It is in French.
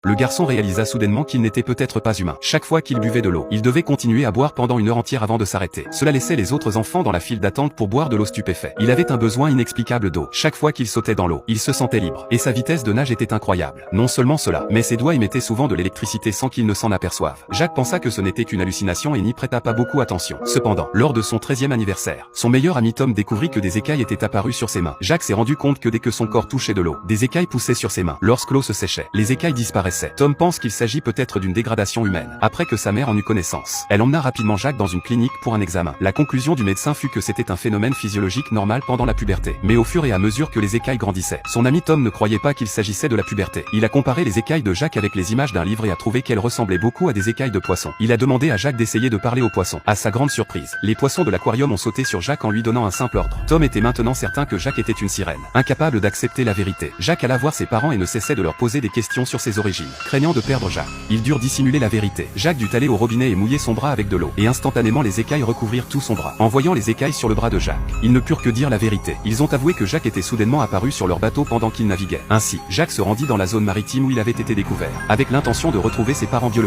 Le garçon réalisa soudainement qu'il n'était peut-être pas humain. Chaque fois qu'il buvait de l'eau, il devait continuer à boire pendant une heure entière avant de s'arrêter. Cela laissait les autres enfants dans la file d'attente pour boire de l'eau stupéfait. Il avait un besoin inexplicable d'eau. Chaque fois qu'il sautait dans l'eau, il se sentait libre. Et sa vitesse de nage était incroyable. Non seulement cela, mais ses doigts émettaient souvent de l'électricité sans qu'il ne s'en aperçoive. Jacques pensa que ce n'était qu'une hallucination et n'y prêta pas beaucoup attention. Cependant, lors de son 13e anniversaire, son meilleur ami Tom découvrit que des écailles étaient apparues sur ses mains. Jacques s'est rendu compte que dès que son corps touchait de l'eau, des écailles poussaient sur ses mains. Lorsque l'eau se séchait, les écailles disparaissaient. Tom pense qu'il s'agit peut-être d'une dégradation humaine. Après que sa mère en eut connaissance, elle emmena rapidement Jacques dans une clinique pour un examen. La conclusion du médecin fut que c'était un phénomène physiologique normal pendant la puberté. Mais au fur et à mesure que les écailles grandissaient, son ami Tom ne croyait pas qu'il s'agissait de la puberté. Il a comparé les écailles de Jacques avec les images d'un livre et a trouvé qu'elles ressemblaient beaucoup à des écailles de poisson. Il a demandé à Jacques d'essayer de parler aux poissons. À sa grande surprise, les poissons de l'aquarium ont sauté sur Jacques en lui donnant un simple ordre. Tom était maintenant certain que Jacques était une sirène, incapable d'accepter la vérité. Jacques alla voir ses parents et ne cessait de leur poser des questions sur ses origines, craignant de perdre Jacques. Ils durent dissimuler la vérité. Jacques dut aller au robinet et mouiller son bras avec de l'eau, et instantanément les écailles recouvrirent tout son bras. En voyant les écailles sur le bras de Jacques, ils ne purent que dire la vérité. Ils ont avoué que Jacques était soudainement apparu sur leur bateau pendant qu'ils naviguaient. Ainsi, Jacques se rendit dans la zone maritime où il avait été découvert, avec l'intention de retrouver ses parents biologiques.